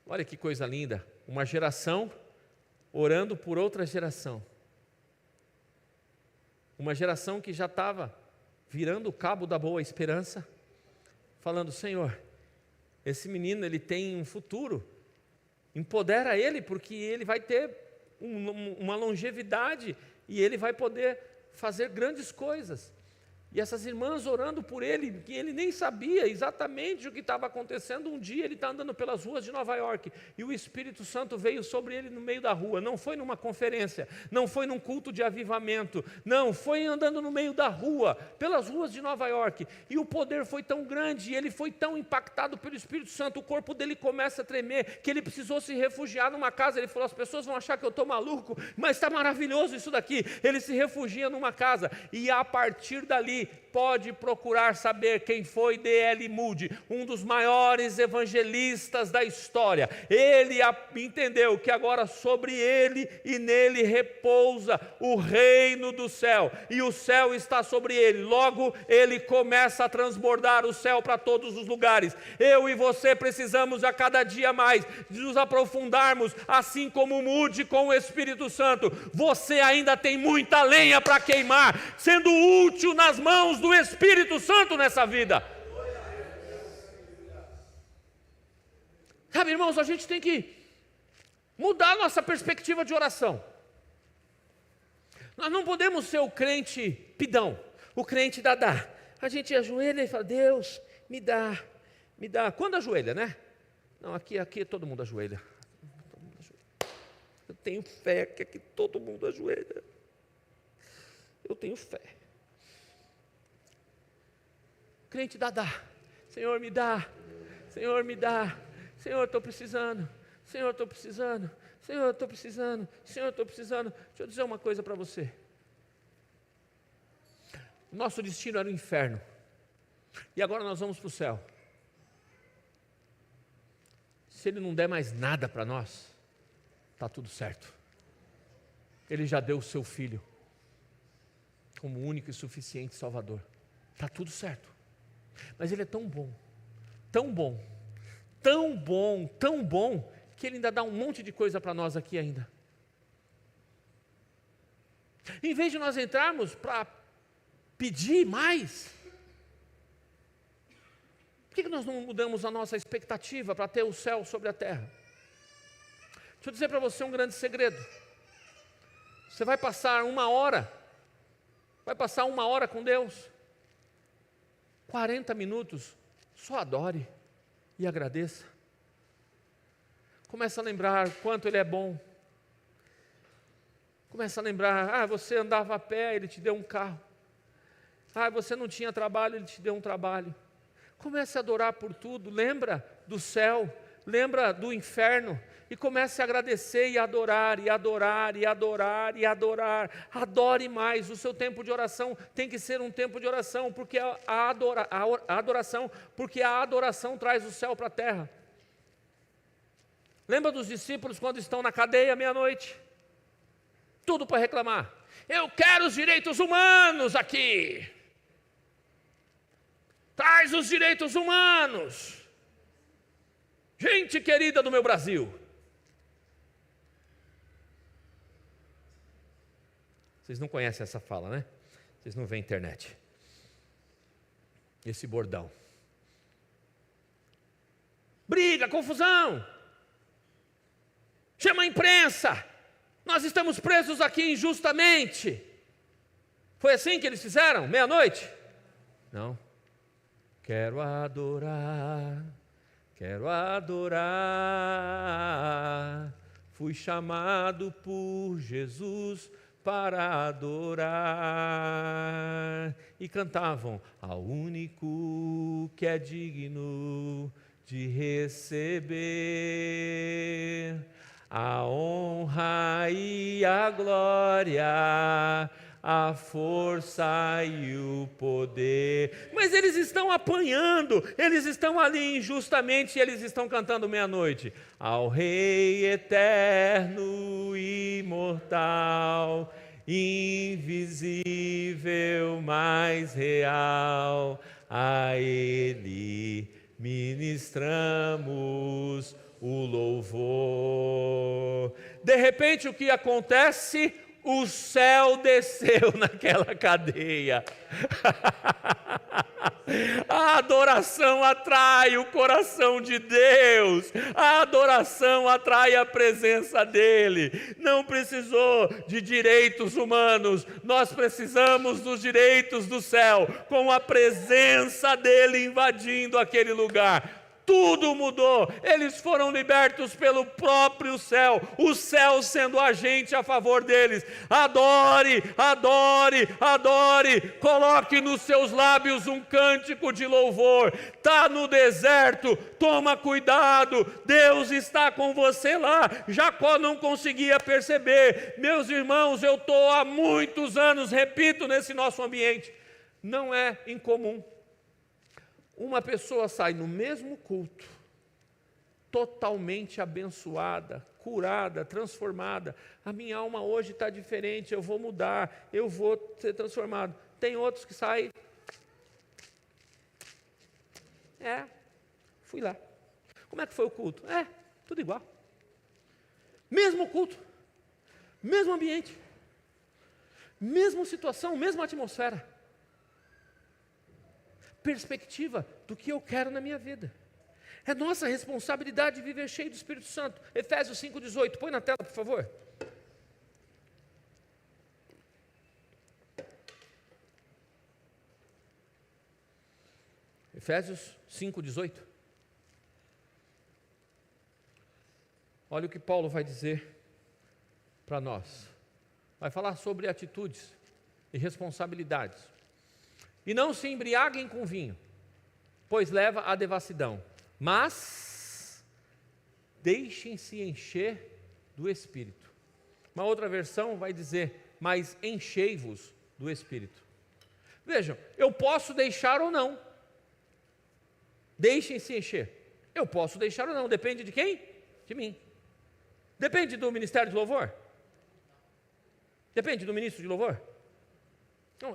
Olha que coisa linda, uma geração orando por outra geração. Uma geração que já estava virando o cabo da boa esperança, falando: Senhor, esse menino, ele tem um futuro, empodera ele, porque ele vai ter uma longevidade e ele vai poder fazer grandes coisas. E essas irmãs orando por ele, que ele nem sabia exatamente o que estava acontecendo. Um dia ele está andando pelas ruas de Nova York e o Espírito Santo veio sobre ele no meio da rua. Não foi numa conferência, não foi num culto de avivamento, não, foi andando no meio da rua, pelas ruas de Nova York. E o poder foi tão grande e ele foi tão impactado pelo Espírito Santo, o corpo dele começa a tremer, que ele precisou se refugiar numa casa. Ele falou: as pessoas vão achar que eu estou maluco, mas está maravilhoso isso daqui. Ele se refugia numa casa e a partir dali pode procurar saber quem foi D.L. Moody, um dos maiores evangelistas da história. Ele entendeu que agora sobre ele e nele repousa o reino do céu, e o céu está sobre ele. Logo ele começa a transbordar o céu para todos os lugares. Eu e você precisamos a cada dia mais nos aprofundarmos, assim como Moody com o Espírito Santo. Você ainda tem muita lenha para queimar, sendo útil nas mãos do Espírito Santo nessa vida. Sabe, irmãos, a gente tem que mudar a nossa perspectiva de oração. Nós não podemos ser o crente pidão, o crente dadá. A gente ajoelha e fala, Deus, me dá, me dá. Quando ajoelha, né? Não, aqui todo mundo ajoelha. Eu tenho fé que aqui todo mundo ajoelha. Eu tenho fé. Crente dadá. Senhor, me dá. Senhor, me dá. Senhor, estou precisando. Senhor, estou precisando. Senhor, estou precisando. Senhor, estou precisando. Deixa eu dizer uma coisa para você. Nosso destino era o inferno. E agora nós vamos para o céu. Se Ele não der mais nada para nós, está tudo certo. Ele já deu o seu Filho como único e suficiente Salvador. Está tudo certo. Mas Ele é tão bom, tão bom, tão bom, tão bom, que Ele ainda dá um monte de coisa para nós aqui ainda. Em vez de nós entrarmos para pedir mais, por que nós não mudamos a nossa expectativa para ter o céu sobre a terra? Deixa eu dizer para você um grande segredo. Você vai passar uma hora com Deus, 40 minutos, só adore e agradeça. Começa a lembrar quanto Ele é bom. Começa a lembrar, você andava a pé, Ele te deu um carro. Você não tinha trabalho, Ele te deu um trabalho. Comece a adorar por tudo, lembra do céu, lembra do inferno, e comece a agradecer e adorar, e adorar, e adorar, e adorar. Adore mais, o seu tempo de oração tem que ser um tempo de oração, porque a adoração traz o céu para a terra. Lembra dos discípulos quando estão na cadeia meia-noite? Tudo para reclamar. Eu quero os direitos humanos aqui. Traz os direitos humanos. Gente querida do meu Brasil. Vocês não conhecem essa fala, né? Vocês não veem internet. Esse bordão. Briga, confusão. Chama a imprensa. Nós estamos presos aqui injustamente. Foi assim que eles fizeram? Meia-noite? Não. Quero adorar, quero adorar. Fui chamado por Jesus para adorar. E cantavam: ao único que é digno de receber a honra e a glória, a força e o poder. Mas eles estão apanhando, eles estão ali injustamente, e eles estão cantando meia-noite: ao Rei eterno, imortal, invisível, mais real, a Ele ministramos o louvor. De repente, o que acontece? O céu desceu naquela cadeia. A adoração atrai o coração de Deus. A adoração atrai a presença dEle. Não precisou de direitos humanos. Nós precisamos dos direitos do céu, com a presença dEle invadindo aquele lugar. Tudo mudou, eles foram libertos pelo próprio céu, o céu sendo agente a favor deles. Adore, adore, adore, coloque nos seus lábios um cântico de louvor. Está no deserto, toma cuidado, Deus está com você lá. Jacó não conseguia perceber. Meus irmãos, eu estou há muitos anos, repito, nesse nosso ambiente, não é incomum uma pessoa sai no mesmo culto, totalmente abençoada, curada, transformada. A minha alma hoje está diferente, eu vou mudar, eu vou ser transformado. Tem outros que saem, fui lá. Como é que foi o culto? Tudo igual. Mesmo culto, mesmo ambiente, mesma situação, mesma atmosfera. Perspectiva do que eu quero na minha vida. É nossa responsabilidade viver cheio do Espírito Santo. Efésios 5,18, põe na tela, por favor. Efésios 5:18. Olha o que Paulo vai dizer para nós. Vai falar sobre atitudes e responsabilidades. E não se embriaguem com vinho, pois leva à devassidão, mas deixem-se encher do Espírito. Uma outra versão vai dizer, mas enchei-vos do Espírito. Vejam, eu posso deixar ou não. Deixem-se encher. Eu posso deixar ou não, depende de quem? De mim. Depende do ministério de louvor? Depende do ministro de louvor? Não,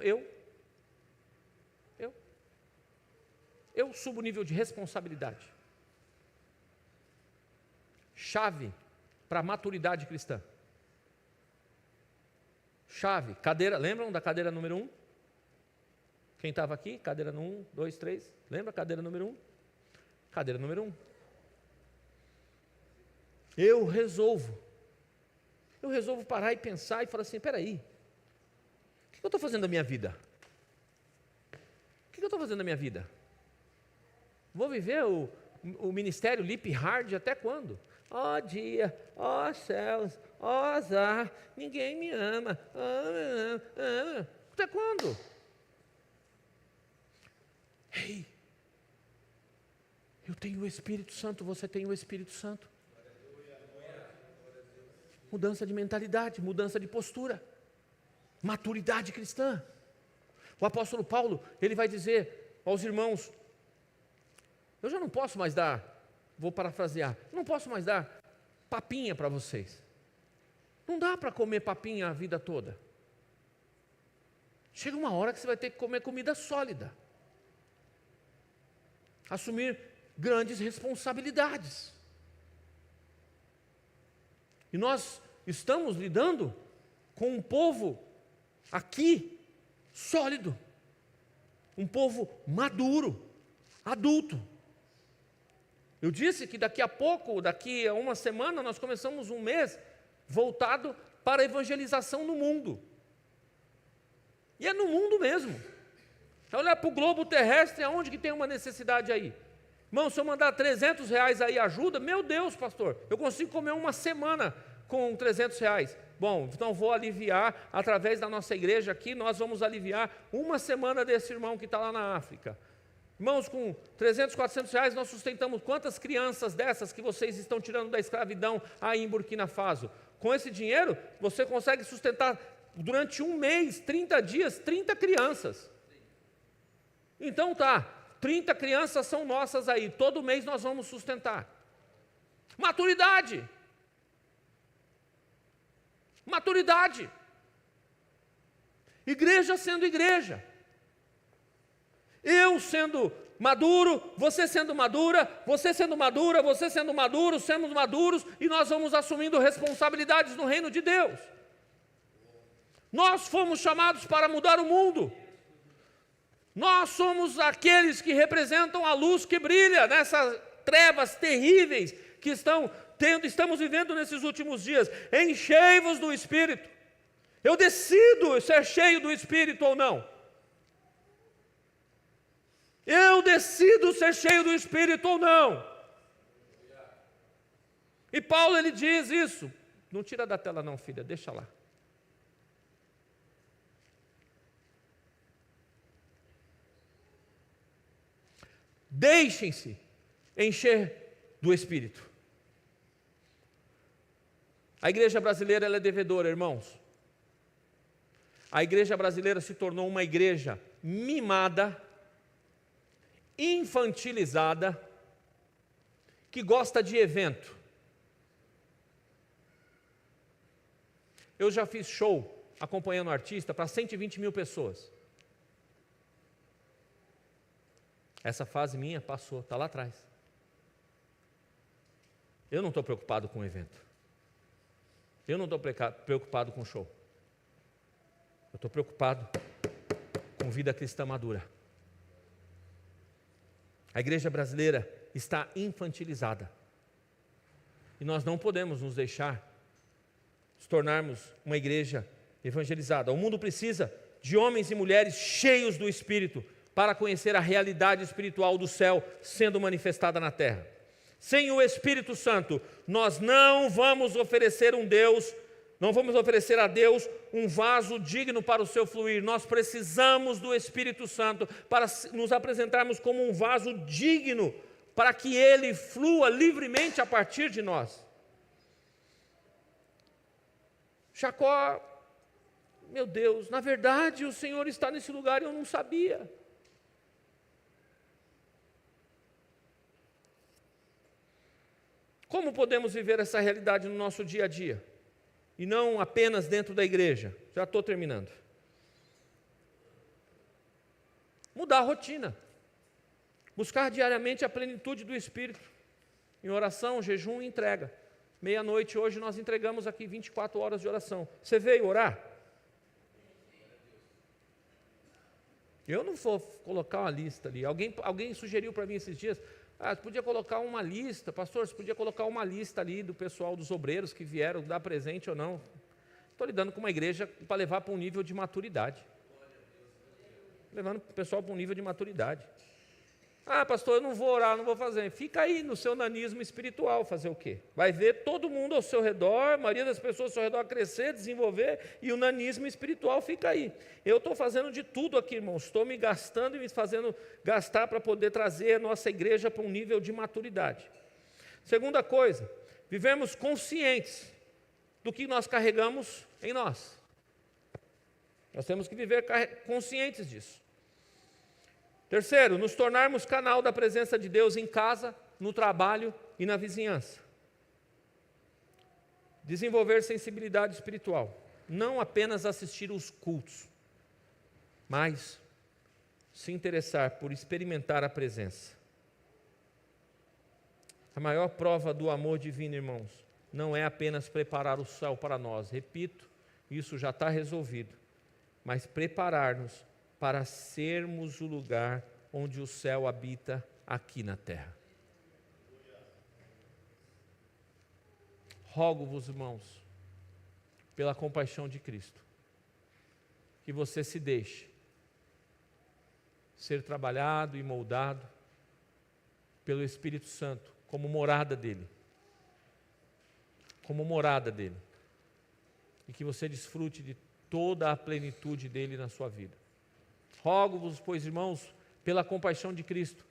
eu subo o nível de responsabilidade. Chave para a maturidade cristã. Chave, cadeira, lembram da cadeira número 1? Quem estava aqui? Cadeira no 1, 2, 3. Lembra? Cadeira número 1? Cadeira número 1. Eu resolvo parar e pensar e falar assim, peraí, o que eu estou fazendo da minha vida? O que eu estou fazendo da minha vida? Vou viver o ministério Lip Hard até quando? Ó dia, ó céus, ó azar, ninguém me ama. Até quando? Ei, eu tenho o Espírito Santo, você tem o Espírito Santo. Mudança de mentalidade, mudança de postura, maturidade cristã. O apóstolo Paulo, ele vai dizer aos irmãos, eu já não posso mais dar, vou parafrasear, não posso mais dar papinha para vocês. Não dá para comer papinha a vida toda. Chega uma hora que você vai ter que comer comida sólida. Assumir grandes responsabilidades. E nós estamos lidando com um povo aqui sólido, um povo maduro, adulto. Eu disse que daqui a pouco, daqui a uma semana, nós começamos um mês voltado para a evangelização no mundo. E é no mundo mesmo. É olhar para o globo terrestre, aonde que tem uma necessidade aí. Irmão, se eu mandar R$300 aí ajuda, meu Deus, pastor, eu consigo comer uma semana com R$300. Bom, então vou aliviar, através da nossa igreja aqui, nós vamos aliviar uma semana desse irmão que está lá na África. Irmãos, com R$300, R$400 nós sustentamos quantas crianças dessas que vocês estão tirando da escravidão aí em Burkina Faso? Com esse dinheiro, você consegue sustentar durante um mês, 30 dias, 30 crianças. Então tá, 30 crianças são nossas aí, todo mês nós vamos sustentar. Maturidade. Maturidade. Igreja sendo igreja. Eu sendo maduro, você sendo madura, você sendo madura, você sendo maduro, somos maduros, e nós vamos assumindo responsabilidades no reino de Deus. Nós fomos chamados para mudar o mundo. Nós somos aqueles que representam a luz que brilha nessas trevas terríveis que estamos vivendo nesses últimos dias. Enchei-vos do Espírito. Eu decido ser cheio do Espírito ou não. Eu decido ser cheio do Espírito ou não. E Paulo, ele diz isso. Não tira da tela não, filha, deixa lá. Deixem-se encher do Espírito. A igreja brasileira, ela é devedora, irmãos. A igreja brasileira se tornou uma igreja mimada, infantilizada, que gosta de evento. Eu já fiz show acompanhando artista para 120 mil pessoas. Essa fase minha passou, está lá atrás. Eu não estou preocupado com o evento. Eu não estou preocupado com o show. Eu estou preocupado com vida cristã madura. A igreja brasileira está infantilizada. E nós não podemos nos deixar tornarmos uma igreja evangelizada. O mundo precisa de homens e mulheres cheios do Espírito, para conhecer a realidade espiritual do céu sendo manifestada na terra. Sem o Espírito Santo, nós não vamos oferecer a Deus um vaso digno para o seu fluir. Nós precisamos do Espírito Santo para nos apresentarmos como um vaso digno para que Ele flua livremente a partir de nós. Jacó, meu Deus, na verdade o Senhor está nesse lugar e eu não sabia. Como podemos viver essa realidade no nosso dia a dia? E não apenas dentro da igreja. Já estou terminando. Mudar a rotina. Buscar diariamente a plenitude do Espírito. Em oração, jejum e entrega. Meia-noite hoje nós entregamos aqui 24 horas de oração. Você veio orar? Eu não vou colocar uma lista ali. Alguém sugeriu para mim esses dias, você podia colocar uma lista, pastor, você podia colocar uma lista ali do pessoal, dos obreiros que vieram dar presente ou não. Estou lidando com uma igreja para levar para um nível de maturidade. Levando o pessoal para um nível de maturidade. Pastor, eu não vou orar, não vou fazer. Fica aí no seu nanismo espiritual, fazer o quê? Vai ver todo mundo ao seu redor, a maioria das pessoas ao seu redor crescer, desenvolver, e o nanismo espiritual fica aí. Eu estou fazendo de tudo aqui, irmãos. Estou me gastando e me fazendo gastar para poder trazer a nossa igreja para um nível de maturidade. Segunda coisa, vivemos conscientes do que nós carregamos em nós. Nós temos que viver conscientes disso. Terceiro, nos tornarmos canal da presença de Deus em casa, no trabalho e na vizinhança. Desenvolver sensibilidade espiritual. Não apenas assistir os cultos, mas se interessar por experimentar a presença. A maior prova do amor divino, irmãos, não é apenas preparar o céu para nós. Repito, isso já está resolvido. Mas preparar-nos para sermos o lugar onde o céu habita aqui na terra. Rogo-vos, irmãos, pela compaixão de Cristo, que você se deixe ser trabalhado e moldado pelo Espírito Santo, como morada dele. Como morada dele. E que você desfrute de toda a plenitude dele na sua vida. Rogo-vos, pois, irmãos, pela compaixão de Cristo,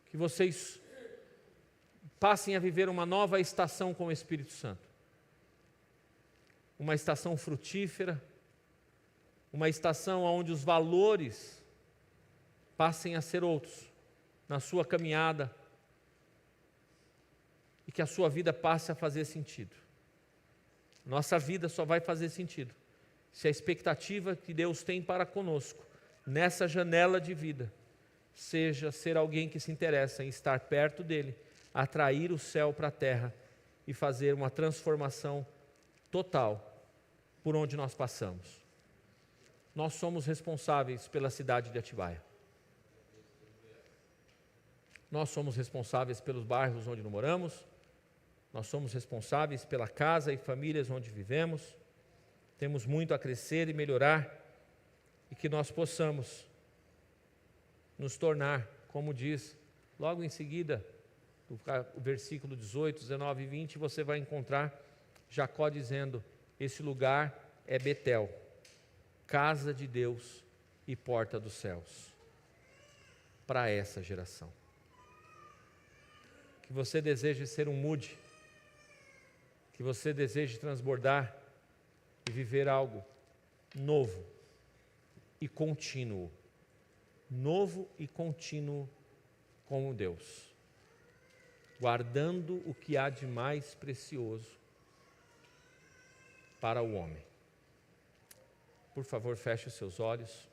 que vocês passem a viver uma nova estação com o Espírito Santo. Uma estação frutífera, uma estação onde os valores passem a ser outros na sua caminhada e que a sua vida passe a fazer sentido. Nossa vida só vai fazer sentido se a expectativa que Deus tem para conosco, nessa janela de vida, seja ser alguém que se interessa em estar perto dEle, atrair o céu para a terra e fazer uma transformação total por onde nós passamos. Nós somos responsáveis pela cidade de Atibaia. Nós somos responsáveis pelos bairros onde moramos, nós somos responsáveis pela casa e famílias onde vivemos. Temos muito a crescer e melhorar, e que nós possamos nos tornar, como diz, logo em seguida, o versículo 18, 19 e 20, você vai encontrar Jacó dizendo, esse lugar é Betel, casa de Deus e porta dos céus, para essa geração. Que você deseje ser um mude, que você deseje transbordar e viver algo novo e contínuo. Novo e contínuo com Deus. Guardando o que há de mais precioso para o homem. Por favor, feche os seus olhos.